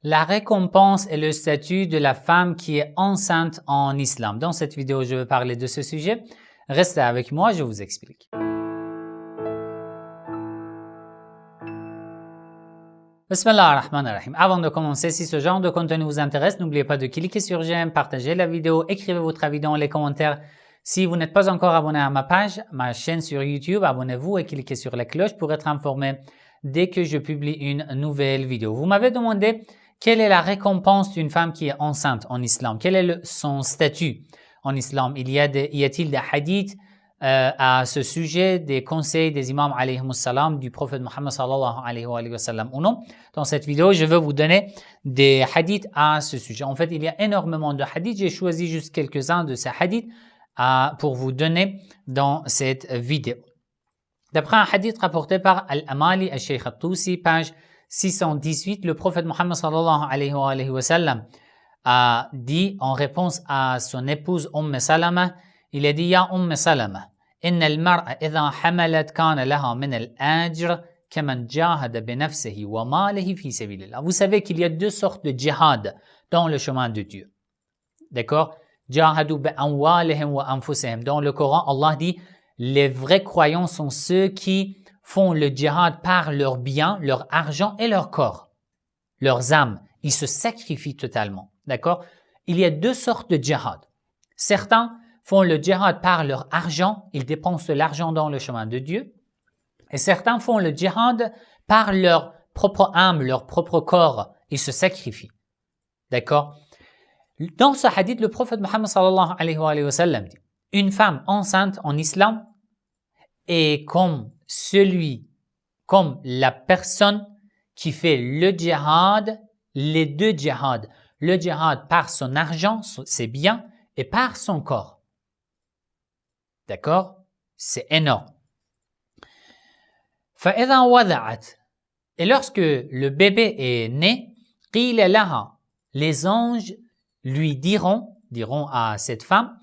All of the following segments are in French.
La récompense et le statut de la femme qui est enceinte en islam. Dans cette vidéo, je vais parler de ce sujet. Restez avec moi, je vous explique. Bismillah ar-Rahman ar-Rahim. Avant de commencer, si ce genre de contenu vous intéresse, n'oubliez pas de cliquer sur j'aime, partager la vidéo, écrivez votre avis dans les commentaires. Si vous n'êtes pas encore abonné à ma page, ma chaîne sur YouTube, abonnez-vous et cliquez sur la cloche pour être informé dès que je publie une nouvelle vidéo. Vous m'avez demandé quelle est la récompense d'une femme qui est enceinte en islam? Quel est son statut en islam? Y a-t-il des hadiths à ce sujet, des conseils des imams alayhi salam, du prophète Muhammad sallallahu alayhi wa sallam ou non? Dans cette vidéo, je vais vous donner des hadiths à ce sujet. En fait, il y a énormément de hadiths. J'ai choisi juste quelques-uns de ces hadiths pour vous donner dans cette vidéo. D'après un hadith rapporté par Al-Amali al-Shaykh al-Tusi, page 618, le prophète Muhammad sallallahu alayhi wa sallam a dit en réponse à son épouse Salama, il a dit « Ya Salama, inna al-mar'a idha hamalat kana laha min al-ajr kaman jahada bi nafsihi wa malihi fi sabilillah » Vous savez qu'il y a deux sortes de djihad dans le chemin de Dieu. D'accord? Jahadu bi amwalihim wa anfusihim. Dans le Coran, Allah dit les vrais croyants sont ceux qui font le djihad par leurs biens, leur argent et leur corps, leurs âmes. Ils se sacrifient totalement. D'accord? Il y a deux sortes de djihad. Certains font le djihad par leur argent, ils dépensent de l'argent dans le chemin de Dieu. Et certains font le djihad par leur propre âme, leur propre corps. Ils se sacrifient. D'accord? Dans ce hadith, le prophète Muhammad sallallahu alayhi wa sallam dit une femme enceinte en islam est comme la personne qui fait le djihad, les deux djihad, le djihad par son argent, ses biens, et par son corps. D'accord? C'est énorme. فَإِذَا وَضَعَتْ Et lorsque le bébé est né, قِيلَ لَهَا Les anges lui diront à cette femme,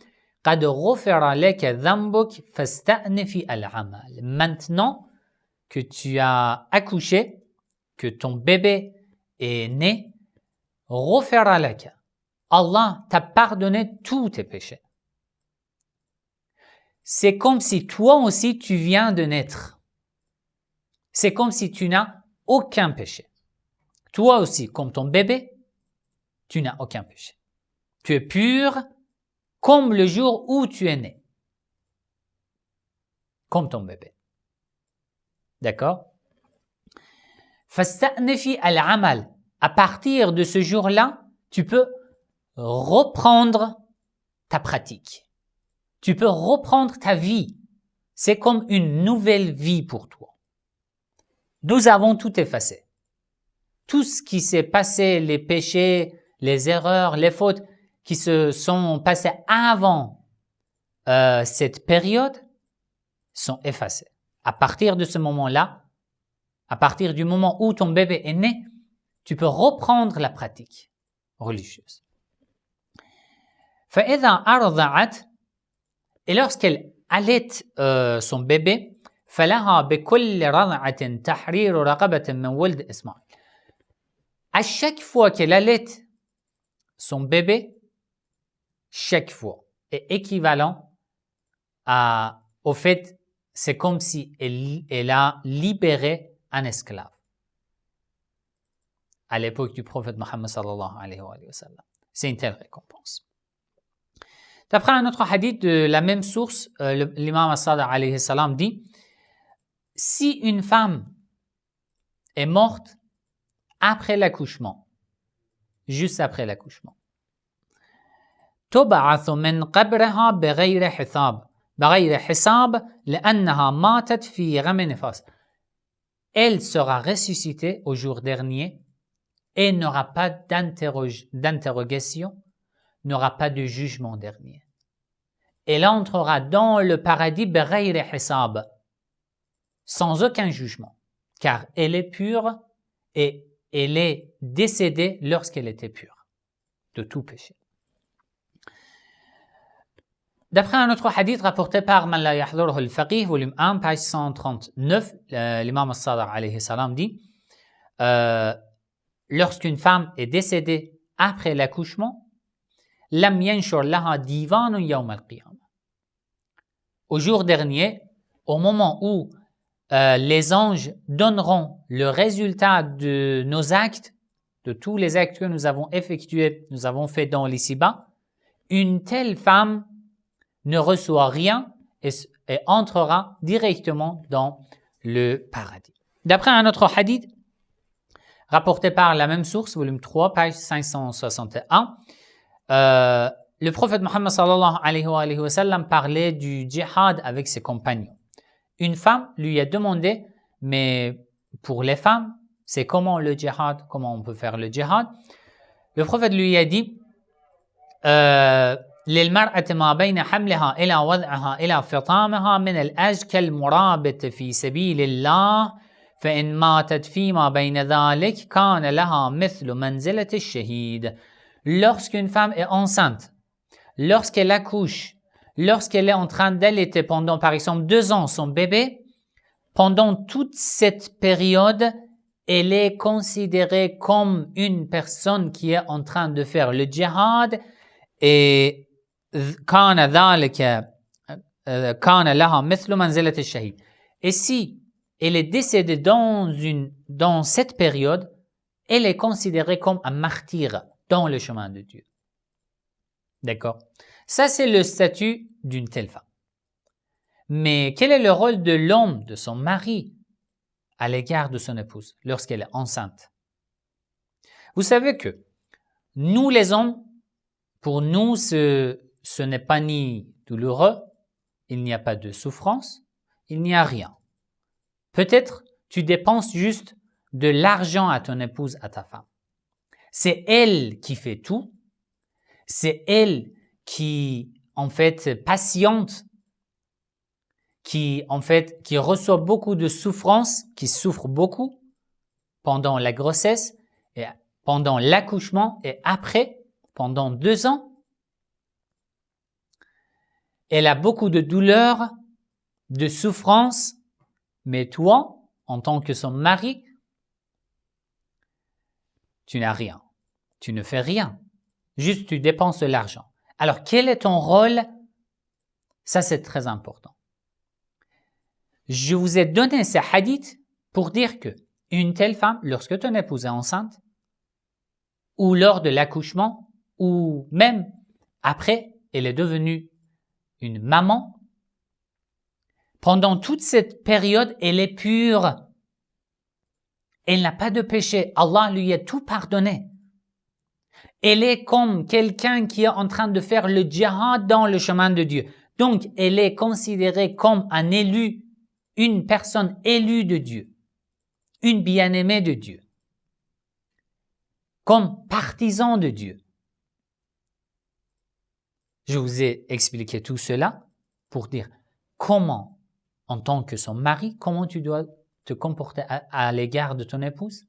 قَدْ غُفِرَ لَكَ ذَنْبُكَ فَاسْتَأْنِفِ الْعَمَلِ Maintenant que tu as accouché, que ton bébé est né, غُفِرَ لَكَ Allah t'a pardonné tous tes péchés. C'est comme si toi aussi tu viens de naître. C'est comme si tu n'as aucun péché. Toi aussi, comme ton bébé, tu n'as aucun péché. Tu es pur comme le jour où tu es né. Comme ton bébé. D'accord? فَاسْتَأْنِفِ الْعَمَلِ À partir de ce jour-là, tu peux reprendre ta pratique. Tu peux reprendre ta vie. C'est comme une nouvelle vie pour toi. Nous avons tout effacé. Tout ce qui s'est passé, les péchés, les erreurs, les fautes qui se sont passées avant cette période sont effacées. À partir de ce moment-là, à partir du moment où ton bébé est né, tu peux reprendre la pratique religieuse. فَإِذَا أَرْضَعَتْ Et lorsqu'elle allait son bébé, فَلَهَا بِكُلِّ رَضْعَةٍ تَحْرِيرُ رَقَبَةٍ مِنْ وَلْدِ إِسْمَاعِيل À chaque fois qu'elle allait son bébé, chaque fois est équivalent au fait, c'est comme si elle a libéré un esclave. À l'époque du prophète Muhammad sallallahu alayhi wa sallam. C'est une telle récompense. D'après un autre hadith de la même source, l'imam as-Sadiq alayhi salam dit si une femme est morte après l'accouchement, juste après l'accouchement, تبعث من قبرها بغير حساب لأنها ماتت في غم نفاس. Elle sera ressuscitée au jour dernier et n'aura pas d'interrogation, n'aura pas de jugement dernier. Elle entrera dans le paradis بغير حساب, sans aucun jugement, car elle est pure et elle est décédée lorsqu'elle était pure de tout péché. D'après un autre hadith rapporté par Man la yahdhuruhu al-faqih, volume 1, page 139, l'imam as-Sadiq alayhi salam dit lorsqu'une femme est décédée après l'accouchement, lam yanshur laha divanun yawm al-qiyamah. Au jour dernier, au moment où les anges donneront le résultat de nos actes, de tous les actes que nous avons effectués, nous avons fait dans l'ici-bas, une telle femme ne reçoit rien et entrera directement dans le paradis. D'après un autre hadith, rapporté par la même source, volume 3, page 561, le prophète Mohammed sallallahu alayhi wa sallam parlait du djihad avec ses compagnons. Une femme lui a demandé, mais pour les femmes, c'est comment le djihad, comment on peut faire le djihad? Le prophète lui a dit, للمرأة ما بين حملها إلى وضعها إلى فطامها من الأجر كالمرابط في سبيل الله فإن ماتت فيما بين ذلك كان لها مثل منزلة الشهيد. Lorsqu'une femme est enceinte, lorsqu'elle accouche, lorsqu'elle est en train d'allaiter pendant par exemple 2 ans son bébé, pendant toute cette période, elle est considérée comme une personne qui est en train de faire le djihad et كان ذلك كان لها مثل منزلة الشهيد. Et si elle est décédée dans cette période, elle est considérée comme un martyr dans le chemin de Dieu. D'accord? Ça, c'est le statut d'une telle femme. Mais quel est le rôle de l'homme, de son mari, à l'égard de son épouse lorsqu'elle est enceinte? Vous savez que nous, les hommes, pour nous, ce n'est pas ni douloureux, il n'y a pas de souffrance, il n'y a rien. Peut-être tu dépenses juste de l'argent à ton épouse, à ta femme. C'est elle qui fait tout, c'est elle qui, en fait, patiente, qui reçoit beaucoup de souffrance, qui souffre beaucoup pendant la grossesse, et pendant l'accouchement et après, pendant 2 ans. Elle a beaucoup de douleur, de souffrance, mais toi, en tant que son mari, tu n'as rien. Tu ne fais rien. Juste tu dépenses de l'argent. Alors, quel est ton rôle? Ça, c'est très important. Je vous ai donné ces hadiths pour dire que une telle femme, lorsque ton épouse est enceinte, ou lors de l'accouchement, ou même après, elle est devenue une maman, pendant toute cette période, elle est pure. Elle n'a pas de péché. Allah lui a tout pardonné. Elle est comme quelqu'un qui est en train de faire le djihad dans le chemin de Dieu. Donc, elle est considérée comme un élu, une personne élue de Dieu, une bien-aimée de Dieu, comme partisan de Dieu. Je vous ai expliqué tout cela pour dire comment, en tant que son mari, comment tu dois te comporter à l'égard de ton épouse.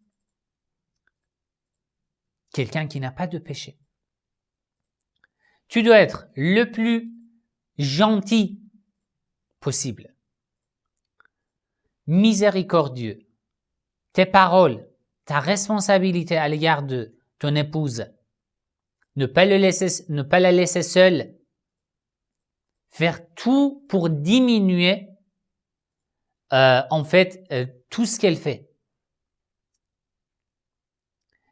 Quelqu'un qui n'a pas de péché. Tu dois être le plus gentil possible, miséricordieux. Tes paroles, ta responsabilité à l'égard de ton épouse, ne pas la laisser seule, faire tout pour diminuer tout ce qu'elle fait.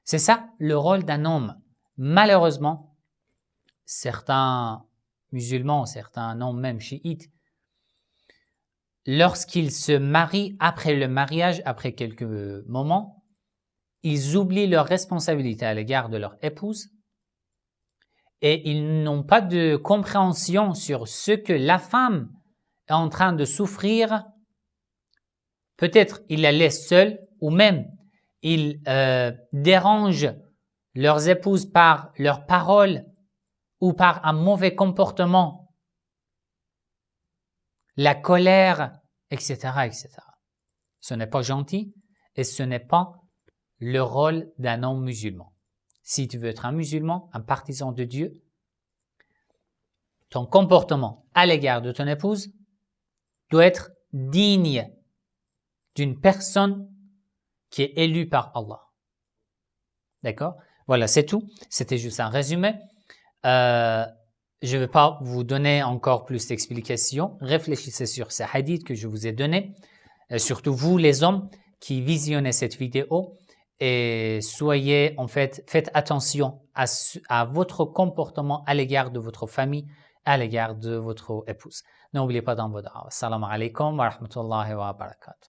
C'est ça le rôle d'un homme. Malheureusement, certains musulmans, certains hommes même chiites, lorsqu'ils se marient après le mariage, après quelques moments, ils oublient leur responsabilité à l'égard de leur épouse et ils n'ont pas de compréhension sur ce que la femme est en train de souffrir. Peut-être ils la laissent seule ou même ils dérangent leurs épouses par leurs paroles ou par un mauvais comportement, la colère, etc., etc. Ce n'est pas gentil et ce n'est pas le rôle d'un homme musulman. Si tu veux être un musulman, un partisan de Dieu, ton comportement à l'égard de ton épouse doit être digne d'une personne qui est élue par Allah. D'accord? Voilà, c'est tout. C'était juste un résumé. Je ne vais pas vous donner encore plus d'explications. Réfléchissez sur ces hadiths que je vous ai donnés. Surtout vous, les hommes qui visionnez cette vidéo. Et soyez, en fait, faites attention à votre comportement à l'égard de votre famille, à l'égard de votre épouse. N'oubliez pas dans vos dua. Assalamu alaikum wa rahmatullahi wa barakatuh.